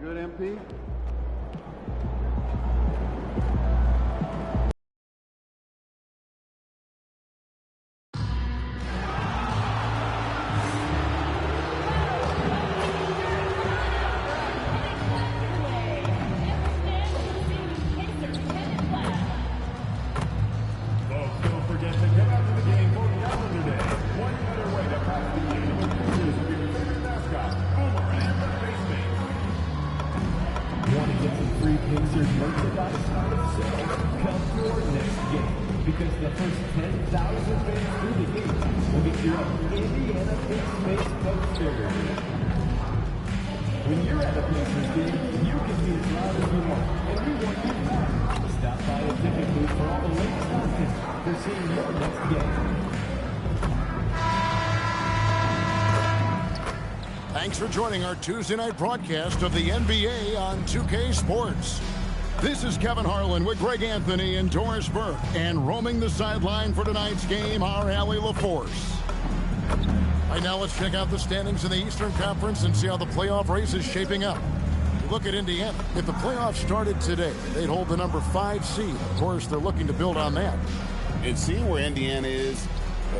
good, MP? Because the first 10,000 fans through the gate will get your own Indiana face poster. When you're at a Pacers game, you can be as loud as you want, and we want you to stop by a ticket booth for all the latest content for seeing your next game. Thanks for joining our Tuesday night broadcast of the NBA on 2K Sports. This is Kevin Harlan with Greg Anthony and Doris Burke, and roaming the sideline for tonight's game, our Allie LaForce. Right now, let's check out the standings in the Eastern Conference and see how the playoff race is shaping up. Look at Indiana. If the playoffs started today, they'd hold the number 5 seed. Of course, they're looking to build on that. And seeing where Indiana is,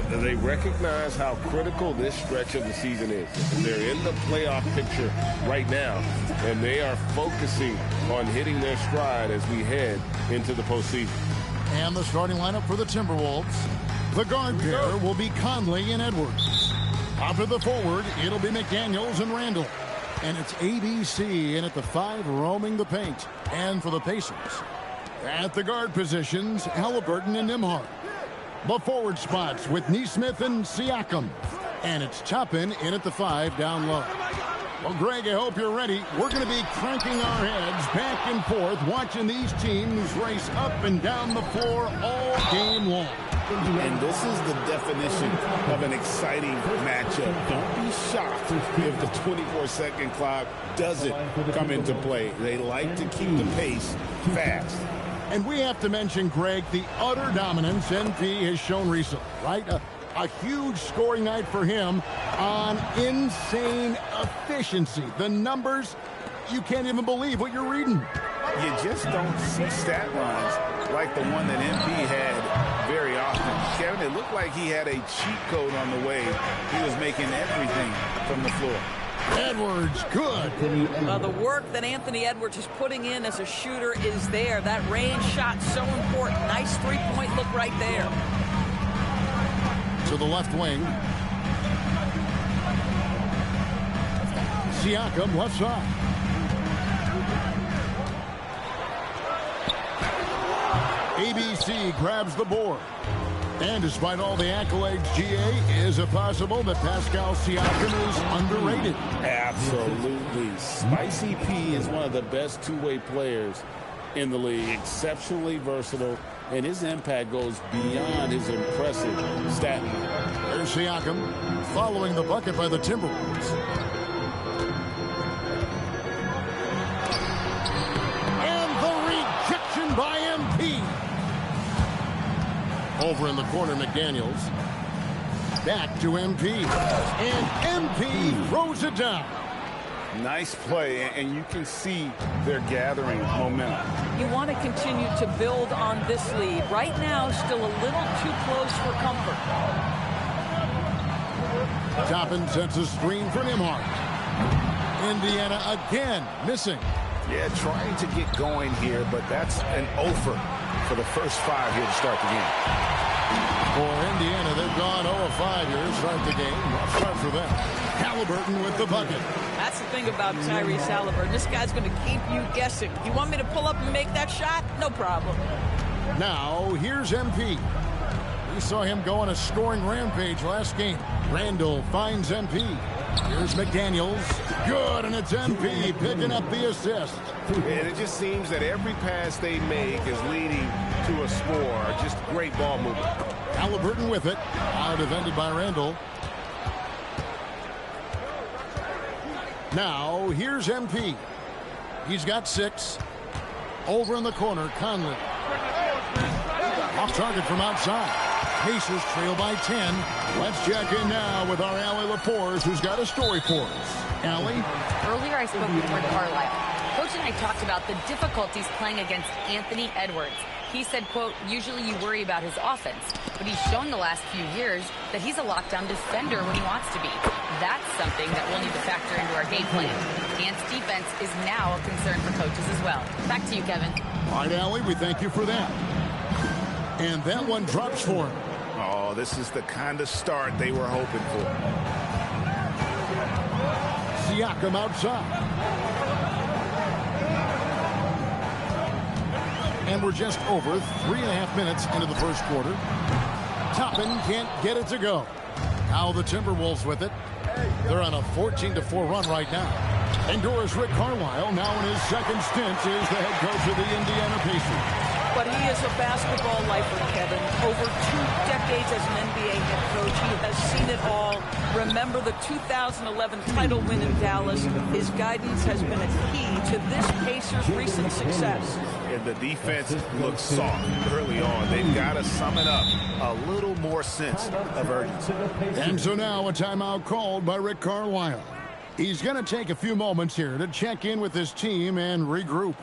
they recognize how critical this stretch of the season is. And they're in the playoff picture right now, and they are focusing on hitting their stride as we head into the postseason. And the starting lineup for the Timberwolves. The guard pair will be Conley and Edwards. Out of the forward, it'll be McDaniels and Randall. And it's ABC in at the 5 roaming the paint. And for the Pacers, at the guard positions, Halliburton and Nembhard. The forward spots with Nesmith and Siakam. And it's Toppin in at the 5 down low. Well, Greg, I hope you're ready. We're going to be cranking our heads back and forth, watching these teams race up and down the floor all game long. And this is the definition of an exciting matchup. Don't be shocked if the 24-second clock doesn't come into play. They like to keep the pace fast. And we have to mention, Greg, the utter dominance NP has shown recently, right? A huge scoring night for him on insane efficiency. The numbers, you can't even believe what you're reading. You just don't see stat lines like the one that MP had very often. Kevin, it looked like he had a cheat code on the way. He was making everything from the floor. Edwards, good. The work that Anthony Edwards is putting in as a shooter is there. That range shot so important. Nice three-point look right there. To the left wing. Siakam, left side. ABC grabs the board. And despite all the accolades, GA, is it possible that Pascal Siakam is underrated? Absolutely. Spicy P is one of the best two-way players in the league. Exceptionally versatile, and his impact goes beyond his impressive stat line. There's Siakam following the bucket by the Timberwolves. And the rejection by MP. Over in the corner, McDaniels. Back to MP. And MP throws it down. Nice play, and you can see they're gathering momentum. You want to continue to build on this lead. Right now, still a little too close for comfort. Toppin sets a screen for Nembhard. Indiana again missing. Yeah, trying to get going here, but that's an offer for the first 5 here to start the game. For Indiana, they've gone 0-5 here to start the game. Rough start for them. Halliburton with the bucket. That's the thing about Tyrese Halliburton. This guy's going to keep you guessing. You want me to pull up and make that shot? No problem. Now, here's MP. We saw him go on a scoring rampage last game. Randall finds MP. Here's McDaniels. Good, and it's MP picking up the assist. And it just seems that every pass they make is leading to a score. Just great ball movement. Halliburton with it. Out defended by Randall. Now, here's MP. He's got 6. Over in the corner, Conley. Off target from outside. Pacers trail by 10. Let's check in now with our Allie LaForce, who's got a story for us. Allie? Earlier I spoke with Rick Carlisle. Coach and I talked about the difficulties playing against Anthony Edwards. He said, quote, usually you worry about his offense, but he's shown the last few years that he's a lockdown defender when he wants to be. That's something that we'll need to factor into our game plan. Ant's defense is now a concern for coaches as well. Back to you, Kevin. All right, Allie, we thank you for that. And that one drops for him. Oh, this is the kind of start they were hoping for. Siakam outside. And we're just over 3.5 minutes into the first quarter. Toppin can't get it to go. Now the Timberwolves with it. They're on a 14-4 run right now. Endures Rick Carlisle, now in his second stint, is the head coach of the Indiana Pacers. But he is a basketball lifer, Kevin. Over 2 decades as an NBA head coach, he has seen it all. Remember the 2011 title win in Dallas. His guidance has been a key to this Pacers' recent success. And the defense looks soft early on. They've got to sum it up. A little more sense of urgency. And so now a timeout called by Rick Carlisle. He's going to take a few moments here to check in with his team and regroup.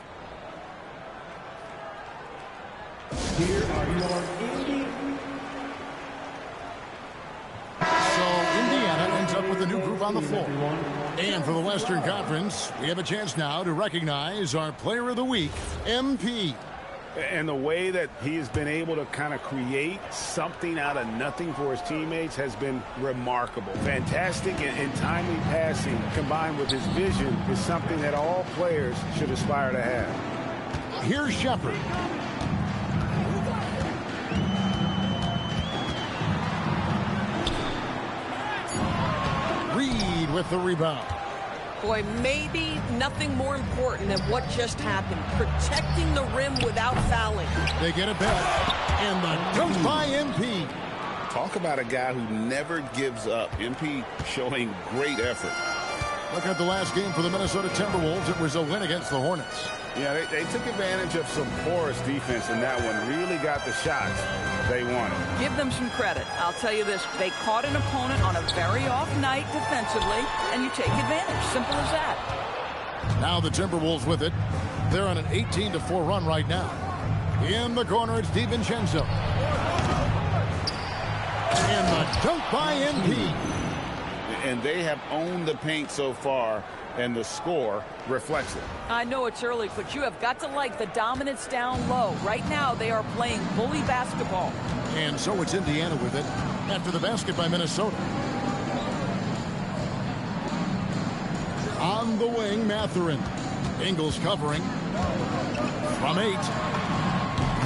Here are your Indy. So Indiana ends up with a new group on the floor. And for the Western Conference, we have a chance now to recognize our Player of the Week, MP. And the way that he has been able to kind of create something out of nothing for his teammates has been remarkable. Fantastic and timely passing combined with his vision is something that all players should aspire to have. Here's Shepard. Reed with the rebound. Boy, maybe nothing more important than what just happened. Protecting the rim without fouling. They get it back. And the dunk by MP. Talk about a guy who never gives up. MP showing great effort. Look at the last game for the Minnesota Timberwolves. It was a win against the Hornets. Yeah, they took advantage of some porous defense in that one. Really got the shots they wanted. Give them some credit. I'll tell you this. They caught an opponent on a very off night defensively, and you take advantage. Simple as that. Now the Timberwolves with it. They're on an 18-4 run right now. In the corner, it's DiVincenzo. And the dunk by MP. And they have owned the paint so far, and the score reflects it. I know it's early, but you have got to like the dominance down low. Right now, they are playing bully basketball. And so it's Indiana with it after the basket by Minnesota. On the wing, Mathurin. Ingles covering. From 8.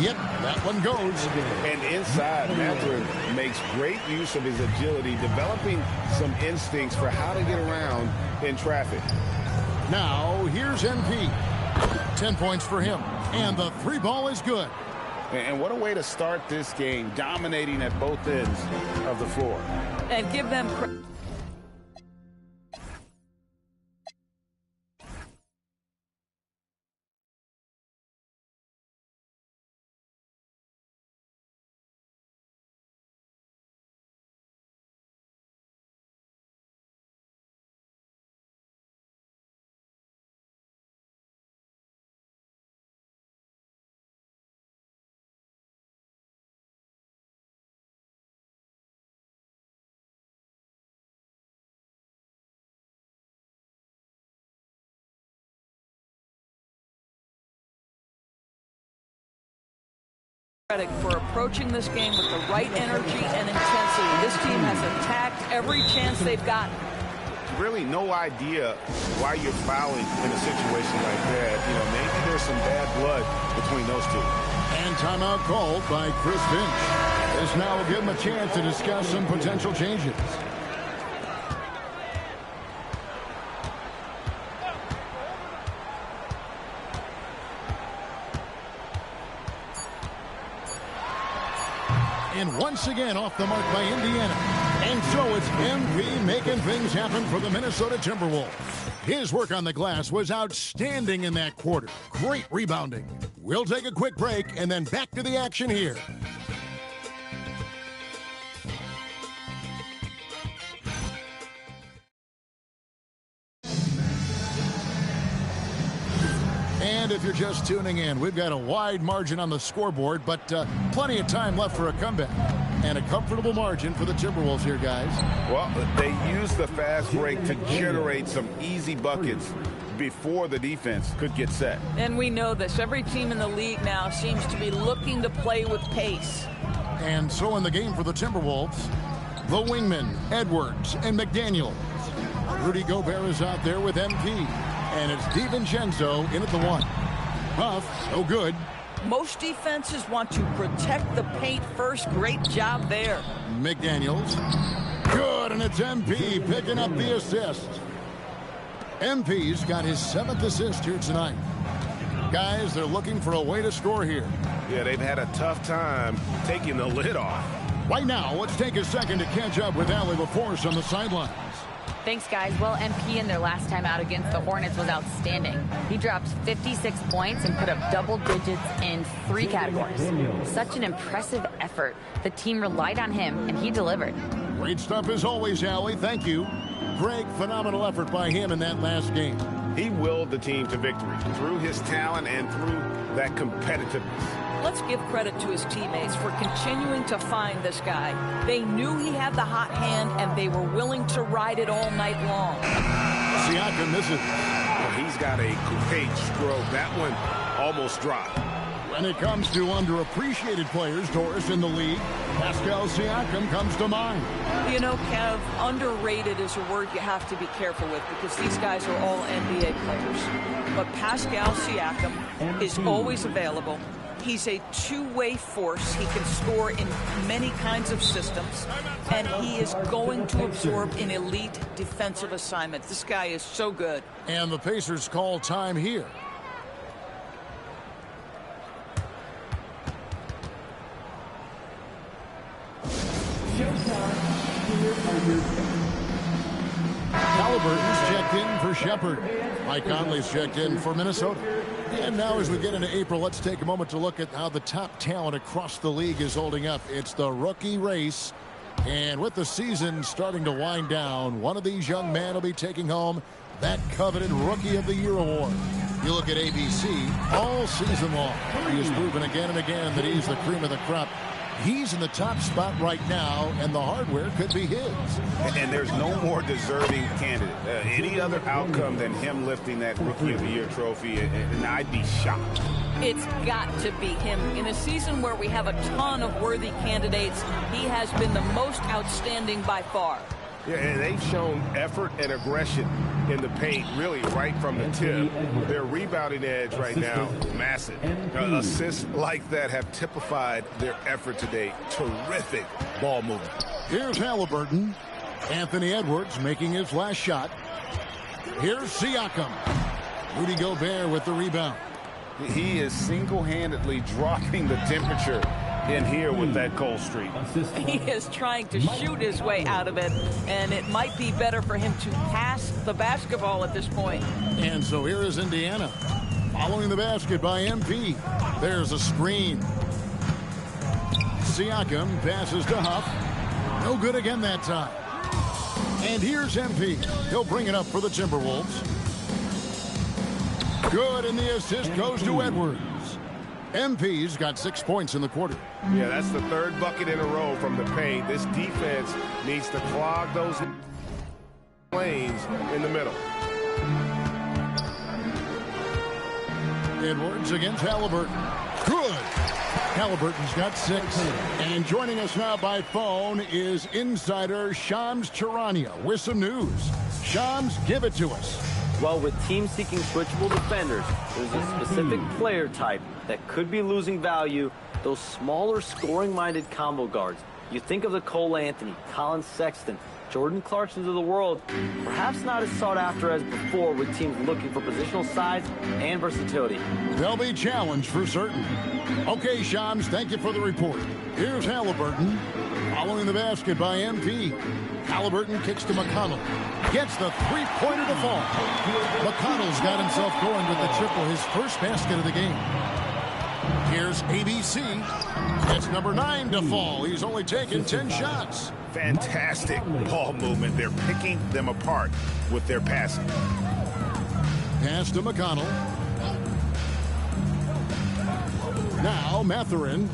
Yep, that one goes. And inside, Mathurin makes great use of his agility, developing some instincts for how to get around in traffic. Now, here's MP. 10 points for him. And the 3-ball is good. And what a way to start this game, dominating at both ends of the floor. And give them credit. For approaching this game with the right energy and intensity. This team has attacked every chance they've gotten. Really no idea why you're fouling in a situation like that. You know, maybe there's some bad blood between those two. And timeout called by Chris Finch. This now will give him a chance to discuss some potential changes. And once again off the mark by Indiana. And so it's MP making things happen for the Minnesota Timberwolves. His work on the glass was outstanding in that quarter. Great rebounding. We'll take a quick break and then back to the action here. And if you're just tuning in, we've got a wide margin on the scoreboard, but plenty of time left for a comeback. And a comfortable margin for the Timberwolves here, guys. Well, they used the fast break to generate some easy buckets before the defense could get set. And we know this. Every team in the league now seems to be looking to play with pace. And so in the game for the Timberwolves, the wingmen, Edwards and McDaniel. Rudy Gobert is out there with MP. And it's DiVincenzo in at the 1. Huff, no good. Most defenses want to protect the paint first. Great job there. McDaniels. Good, and it's MP picking up the assist. MP's got his 7th assist here tonight. Guys, they're looking for a way to score here. Yeah, they've had a tough time taking the lid off. Right now, let's take a second to catch up with Allie LaForce on the sidelines. Thanks, guys. Well, MP in their last time out against the Hornets was outstanding. He dropped 56 points and put up double digits in 3 categories. Such an impressive effort. The team relied on him, and he delivered. Great stuff as always, Allie. Thank you. Greg, phenomenal effort by him in that last game. He willed the team to victory through his talent and through that competitiveness. Let's give credit to his teammates for continuing to find this guy. They knew he had the hot hand, and they were willing to ride it all night long. Siakam misses. He's got a great stroke. That one almost dropped. When it comes to underappreciated players, Doris, in the league, Pascal Siakam comes to mind. You know, Kev, underrated is a word you have to be careful with because these guys are all NBA players. But Pascal Siakam is always available. He's a two-way force. He can score in many kinds of systems, and he is going to absorb an elite defensive assignment. This guy is so good. And the Pacers call time here. Halliburton's checked in for Shepherd. Mike Conley's checked in for Minnesota. And now as we get into April, let's take a moment to look at how the top talent across the league is holding up. It's the rookie race. And with the season starting to wind down, one of these young men will be taking home that coveted Rookie of the Year award. You look at ABC all season long. He has proven again and again that he's the cream of the crop. He's in the top spot right now, and the hardware could be his. And there's no more deserving candidate. Any other outcome than him lifting that Rookie of the Year trophy, and I'd be shocked. It's got to be him. In a season where we have a ton of worthy candidates, he has been the most outstanding by far. Yeah, and they've shown effort and aggression in the paint, really right from the tip. Their rebounding edge right now, massive. Assists like that have typified their effort today. Terrific ball movement. Here's Halliburton. Anthony Edwards making his last shot. Here's Siakam. Rudy Gobert with the rebound. He is single-handedly dropping the temperature in here with that cold streak. He is trying to shoot his way out of it, and it might be better for him to pass the basketball at this point. And so here is Indiana following the basket by MP. There's a screen. Siakam passes to Huff. No good again that time. And here's MP. He'll bring it up for the Timberwolves. Good, and the assist goes to Edwards. MP's got 6 points in the quarter. Yeah, that's the third bucket in a row from the paint. This defense needs to clog those lanes in the middle. Edwards against Halliburton. Good. Halliburton's got 6. And joining us now by phone is insider Shams Charania with some news. Shams, give it to us. Well, with teams seeking switchable defenders, there's a specific player type that could be losing value, those smaller scoring-minded combo guards. You think of the Cole Anthony, Colin Sexton, Jordan Clarksons of the world, perhaps not as sought after as before with teams looking for positional size and versatility. They'll be challenged for certain. Okay, Shams, thank you for the report. Here's Halliburton following the basket by MP. Halliburton kicks to McConnell. Gets the three-pointer to fall. McConnell's got himself going with the triple, his first basket of the game. Here's ABC. It's number 9 to fall. He's only taken 10 shots. Fantastic ball movement. They're picking them apart with their passing. Pass to McConnell. Now Matherin.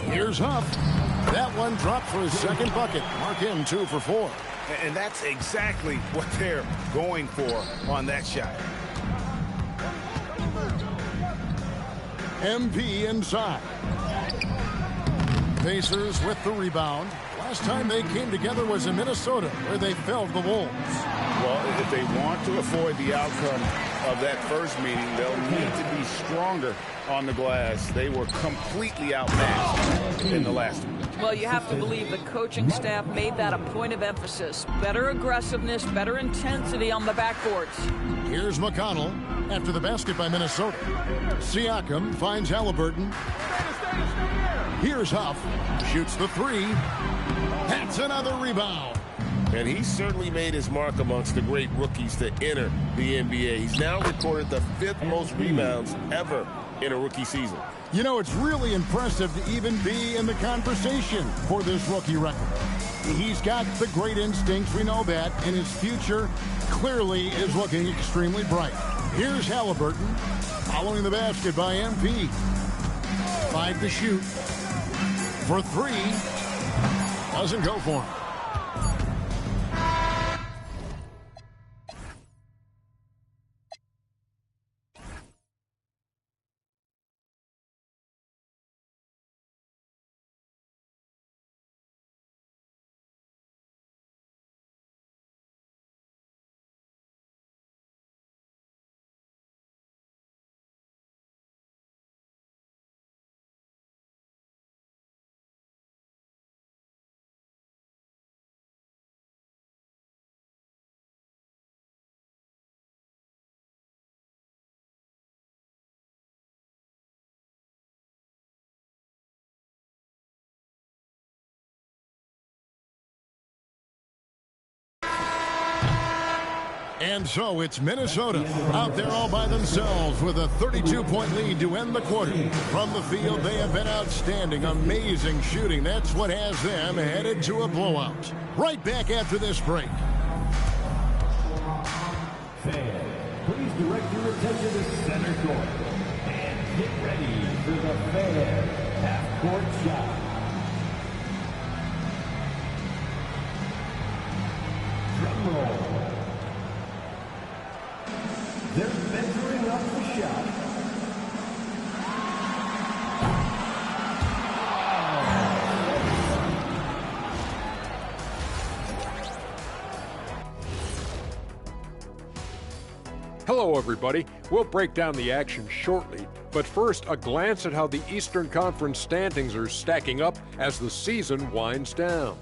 Here's Huff. That one dropped for his second bucket. Mark him 2 for 4. And that's exactly what they're going for on that shot. MP inside. Pacers with the rebound. Last time they came together was in Minnesota, where they felled the Wolves. Well, if they want to avoid the outcome of that first meeting, they'll need to be stronger on the glass. They were completely outmatched in the last one. Well, you have to believe the coaching staff made that a point of emphasis. Better aggressiveness, better intensity on the backboards. Here's McConnell after the basket by Minnesota. Siakam finds Halliburton. Here's Huff. Shoots the 3. That's another rebound. And he certainly made his mark amongst the great rookies to enter the NBA. He's now recorded the 5th most rebounds ever in a rookie season. You know, it's really impressive to even be in the conversation for this rookie record. He's got the great instincts, we know that, and his future clearly is looking extremely bright. Here's Halliburton following the basket by MP. 5 to shoot. For 3. Doesn't go for him. And so it's Minnesota out there all by themselves with a 32-point lead to end the quarter. From the field, they have been outstanding, amazing shooting. That's what has them headed to a blowout. Right back after this break. Fans, please direct your attention to center court. And get ready for the fair half-court shot. Drum roll. They're measuring up the shot. Hello, everybody. We'll break down the action shortly, but first, a glance at how the Eastern Conference standings are stacking up as the season winds down.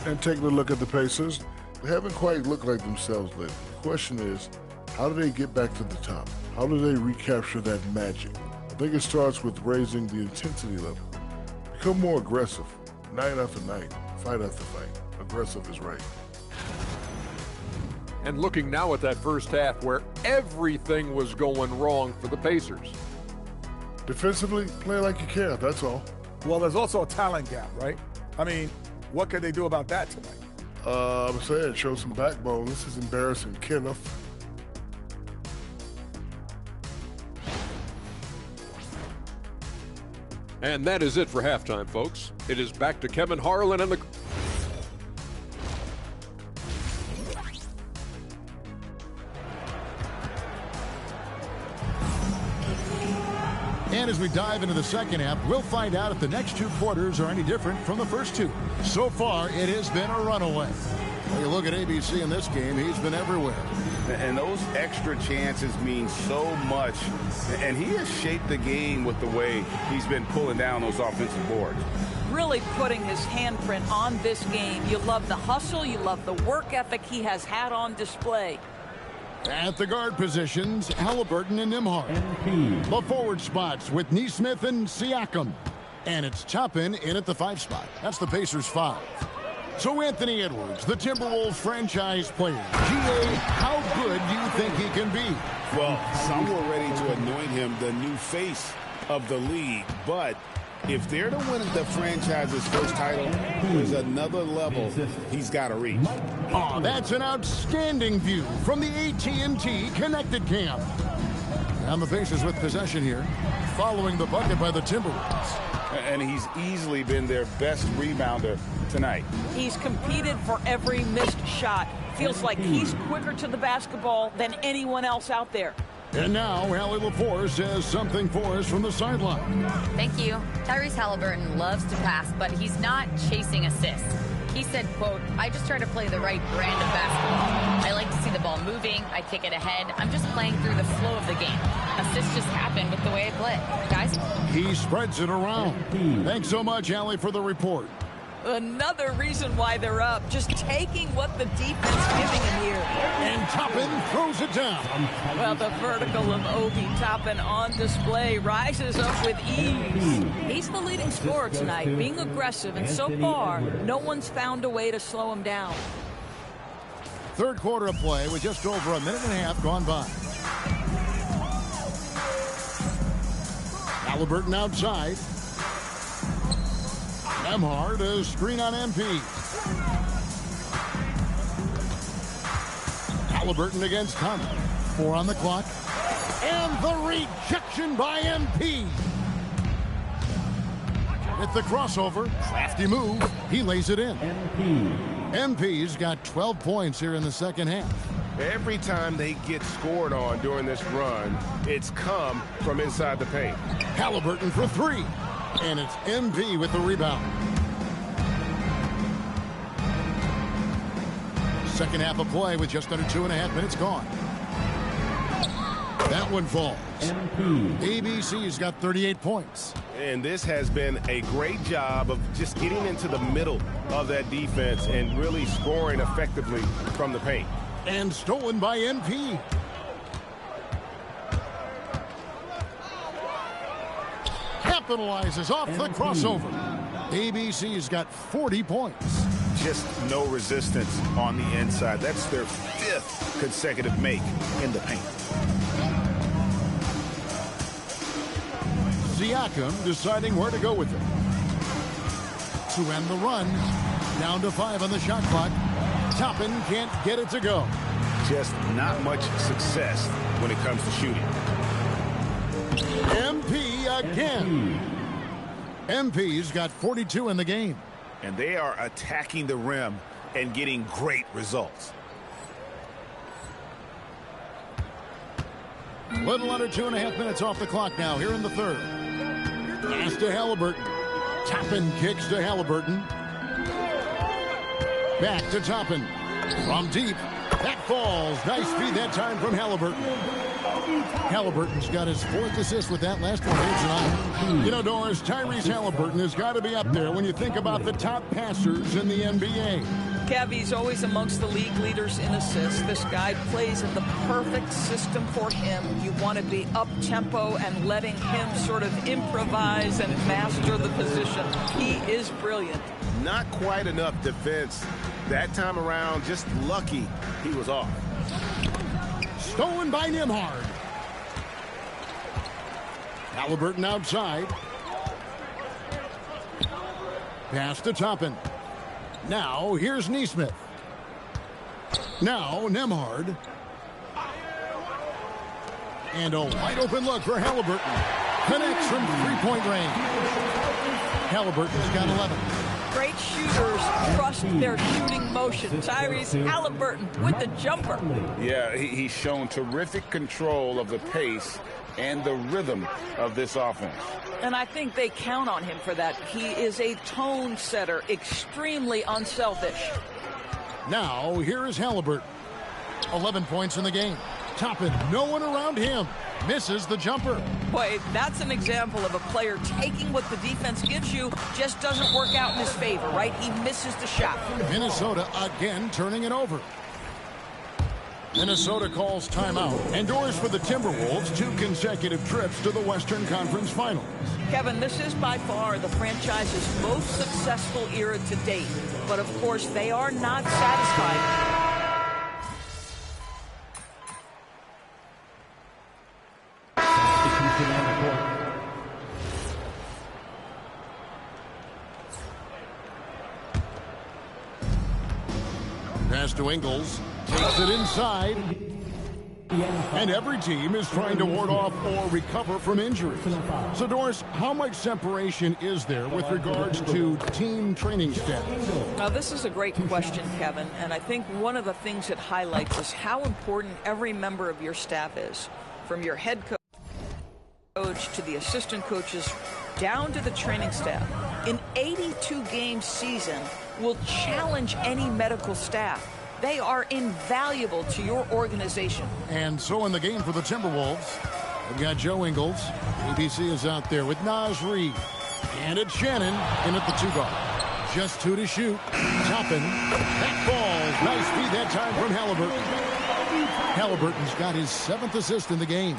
And taking a look at the Pacers, they haven't quite looked like themselves lately. The question is, how do they get back to the top? How do they recapture that magic? I think it starts with raising the intensity level. Become more aggressive, night after night, fight after fight. Aggressive is right. And looking now at that first half where everything was going wrong for the Pacers. Defensively, play like you care, that's all. Well, there's also a talent gap, right? I mean, what could they do about that tonight? I'm saying, show some backbone. This is embarrassing, Kenneth. And that is it for halftime, folks. It is back to Kevin Harlan and the... And as we dive into the second half, we'll find out if the next 2 quarters are any different from the first 2. So far, it has been a runaway. When you look at ABC in this game, he's been everywhere. And those extra chances mean so much. And he has shaped the game with the way he's been pulling down those offensive boards. Really putting his handprint on this game. You love the hustle. You love the work ethic he has had on display. At the guard positions, Halliburton and Nembhard. The forward spots with Nesmith and Siakam. And it's Toppin in at the 5 spot. That's the Pacers' 5. So Anthony Edwards, the Timberwolves franchise player. G.A., how good do you think he can be? Well, some were ready to anoint him the new face of the league. But if they're to win the franchise's first title, there's another level he's got to reach. Oh, that's an outstanding view from the AT&T Connected Camp. And the Pacers with possession here, following the bucket by the Timberwolves. And he's easily been their best rebounder tonight. He's competed for every missed shot. Feels like he's quicker to the basketball than anyone else out there. And now, Allie LaForce says something for us from the sideline. Thank you. Tyrese Halliburton loves to pass, but he's not chasing assists. He said, quote, I just try to play the right brand of basketball. I like to see the ball moving. I kick it ahead. I'm just playing through the flow of the game. Assists just happen with the way I play. Guys? He spreads it around. Thanks so much, Allie, for the report. Another reason why they're up, just taking what the defense is giving him here. And Toppin throws it down. Well, the vertical of Obi Toppin on display rises up with ease. He's the leading scorer tonight, being aggressive, and so far, no one's found a way to slow him down. Third quarter of play with just over a minute and a half gone by. Halliburton outside. Nembhard, a screen on MP. Halliburton against Conley. 4 on the clock. And the rejection by MP. With the crossover, crafty move, he lays it in. MP's got 12 points here in the second half. Every time they get scored on during this run, it's come from inside the paint. Halliburton for 3. And it's MP with the rebound. Second half of play with just under 2.5 minutes gone. That one falls. ABC's got 38 points. And this has been a great job of just getting into the middle of that defense and really scoring effectively from the paint. And stolen by MP. Capitalizes off the crossover. ABC's got 40 points. Just no resistance on the inside. That's their 5th consecutive make in the paint. Siakam deciding where to go with it. To end the run. Down to 5 on the shot clock. Toppin can't get it to go. Just not much success when it comes to shooting. MP again. MP's got 42 in the game. And they are attacking the rim and getting great results. Little under 2.5 minutes off the clock now here in the third. Pass to Halliburton. Toppin kicks to Halliburton. Back to Toppin. From deep. That falls. Nice feed that time from Halliburton. Halliburton's got his 4th assist with that last one here tonight. You know, Doris, Tyrese Halliburton has got to be up there when you think about the top passers in the NBA. Kev, he's always amongst the league leaders in assists. This guy plays in the perfect system for him. You want to be up-tempo and letting him sort of improvise and master the position. He is brilliant. Not quite enough defense that time around. Just lucky he was off. Stolen by Nembhard. Halliburton outside. Pass to Toppin. Now, here's Nesmith. Now, Nembhard. And a wide-open look for Halliburton. Connects from three-point range. Halliburton's got 11. Great shooters trust their shooting motion. Tyrese Halliburton with the jumper. Yeah, he's shown terrific control of the pace and the rhythm of this offense. And I think they count on him for that. He is a tone setter, extremely unselfish. Now, here is Halliburton. 11 points in the game. Toppin, no one around him. Misses the jumper. Boy, that's an example of a player taking what the defense gives you, just doesn't work out in his favor, right? He misses the shot. Minnesota again turning it over. Minnesota calls timeout. And doors for the Timberwolves, 2 consecutive trips to the Western Conference Finals. Kevin, this is by far the franchise's most successful era to date. But of course, they are not satisfied. Pass to Ingles. Takes it inside. And every team is trying to ward off or recover from injuries. So, Doris, how much separation is there with regards to team training staff? Now, this is a great question, Kevin, and I think one of the things it highlights is how important every member of your staff is, from your head coach to the assistant coaches down to the training staff. An 82-game season will challenge any medical staff. They are invaluable to your organization. And so in the game for the Timberwolves, we've got Joe Ingles. ABC is out there with Naz Reid. And it's Shannon in at the 2-guard. Just 2 to shoot. Toppin. That falls. Nice feed that time from Halliburton. Halliburton's got his 7th assist in the game.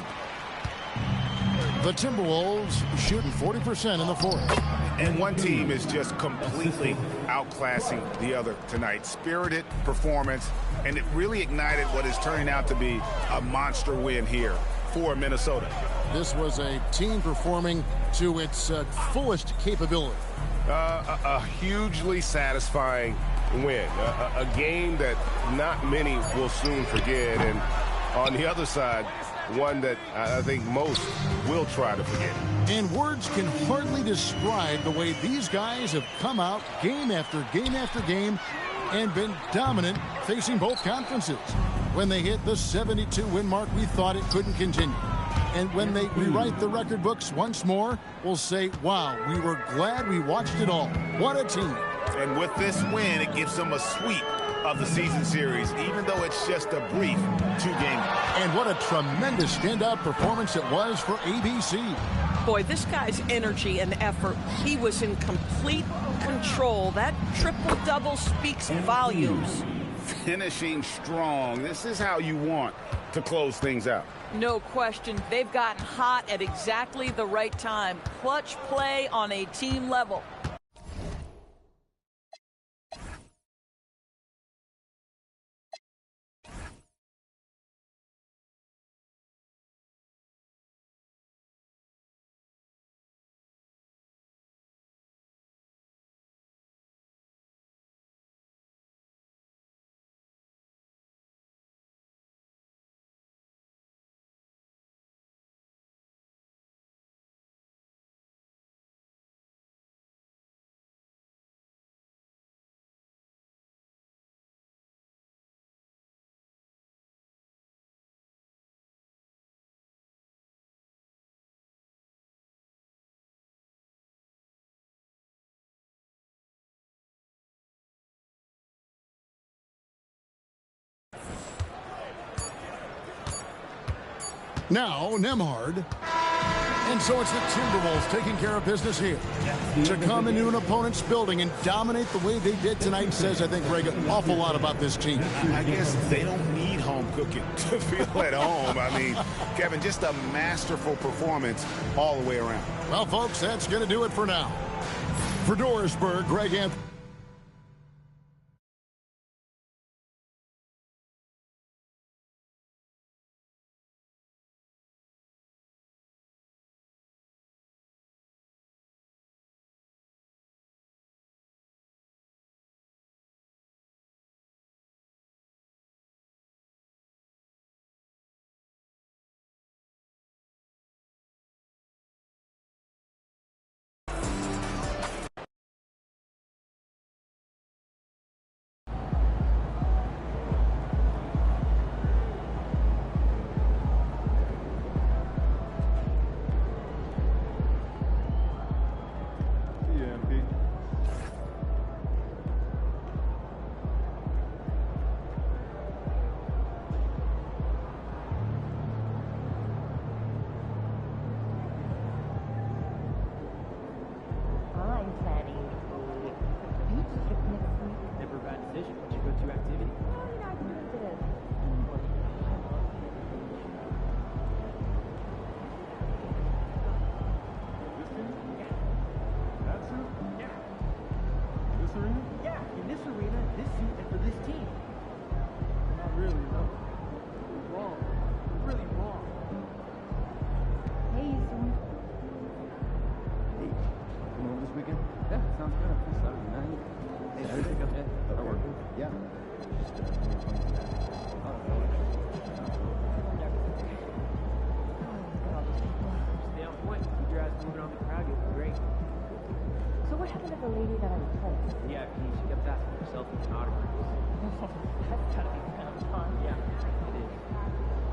The Timberwolves shooting 40% in the 4th. And one team is just completely outclassing the other tonight. Spirited performance, and it really ignited what is turning out to be a monster win here for Minnesota. This was a team performing to its fullest capability. A hugely satisfying win. A game that not many will soon forget. And on the other side, one that I think most will try to forget. And words can hardly describe the way these guys have come out game after game after game and been dominant facing both conferences. When they hit the 72-win mark, we thought it couldn't continue. And when they rewrite the record books once more, we'll say, wow, we were glad we watched it all. What a team. And with this win, it gives them a sweep of the season series, even though it's just a brief 2-game. And what a tremendous standout performance it was for ABC. Boy, this guy's energy and effort, he was in complete control. That triple-double speaks volumes. Finishing strong. This is how you want to close things out. No question. They've gotten hot at exactly the right time. Clutch play on a team level. Now, Nembhard. And so it's the Timberwolves taking care of business here. To come into an opponent's building and dominate the way they did tonight says, I think, Greg, an awful lot about this team. I guess they don't need home cooking to feel at home. I mean, Kevin, just a masterful performance all the way around. Well, folks, that's going to do it for now. For Dorisburg, Greg Anthony. happened to the lady that I replaced? Yeah, she kept asking herself for autographs. That's gotta be kind of fun. Yeah, it is.